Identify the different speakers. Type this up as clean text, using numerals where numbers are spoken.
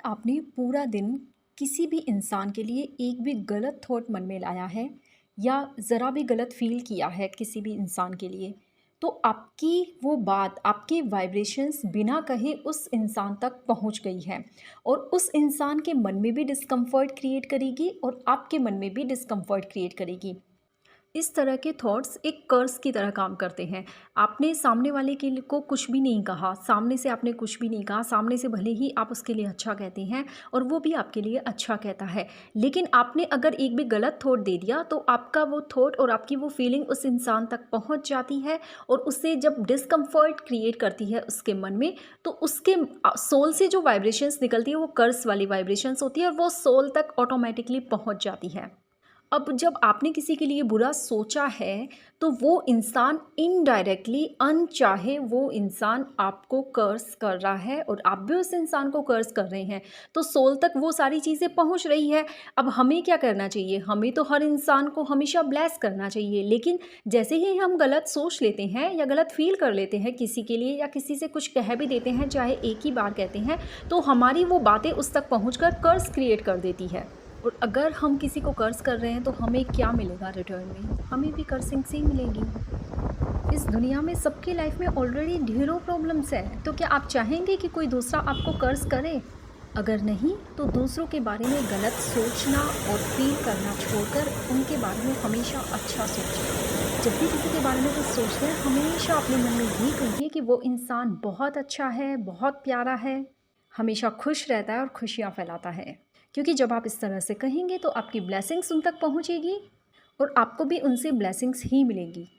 Speaker 1: आपने पूरा दिन किसी भी इंसान के लिए एक भी गलत थॉट मन में लाया है या ज़रा भी गलत फ़ील किया है किसी भी इंसान के लिए, तो आपकी वो बात, आपके वाइब्रेशंस बिना कहे उस इंसान तक पहुंच गई है और उस इंसान के मन में भी डिस्कम्फ़र्ट क्रिएट करेगी और आपके मन में भी डिस्कम्फ़र्ट क्रिएट करेगी। इस तरह के थॉट्स एक कर्स की तरह काम करते हैं। आपने सामने वाले के लिए को कुछ भी नहीं कहा, सामने से आपने कुछ भी नहीं कहा, सामने से भले ही आप उसके लिए अच्छा कहते हैं और वो भी आपके लिए अच्छा कहता है। लेकिन आपने अगर एक भी गलत थॉट दे दिया तो आपका वो थॉट और आपकी वो फीलिंग उस इंसान तक पहुंच जाती है और उससे जब डिस्कम्फर्ट क्रिएट करती है उसके मन में, तो उसके सोल से जो वाइब्रेशंस निकलती है वो कर्स वाली वाइब्रेशंस होती है और वो सोल तक ऑटोमेटिकली पहुंच जाती है। अब जब आपने किसी के लिए बुरा सोचा है, तो वो इंसान इनडायरेक्टली अनचाहे वो इंसान आपको कर्स कर रहा है और आप भी उस इंसान को कर्स कर रहे हैं। तो सोल तक वो सारी चीज़ें पहुंच रही है। अब हमें क्या करना चाहिए? हमें तो हर इंसान को हमेशा ब्लेस करना चाहिए। लेकिन जैसे ही हम गलत सोच लेते हैं या गलत फ़ील कर लेते हैं किसी के लिए या किसी से कुछ कह भी देते हैं, चाहे एक ही बार कहते हैं, तो हमारी वो बातें उस तक पहुँचकर कर्स क्रिएट कर देती है। और अगर हम किसी को कर्ज़ कर रहे हैं तो हमें क्या मिलेगा रिटर्न में? हमें भी कर्सिंग से ही मिलेगी। इस दुनिया में सबकी लाइफ में ऑलरेडी ढेरों प्रॉब्लम्स हैं, तो क्या आप चाहेंगे कि कोई दूसरा आपको कर्ज़ करे? अगर नहीं, तो दूसरों के बारे में गलत सोचना और फ़ील करना छोड़कर उनके बारे में हमेशा अच्छा सोचें। जब भी किसी के बारे में कुछ सोचते हैं, हमेशा अपने मन में यही कहिए कि वो इंसान बहुत अच्छा है, बहुत प्यारा है, हमेशा खुश रहता है और खुशियाँ फैलाता है। क्योंकि जब आप इस तरह से कहेंगे तो आपकी ब्लेसिंग्स उन तक पहुँचेगी और आपको भी उनसे ब्लेसिंग्स ही मिलेंगी।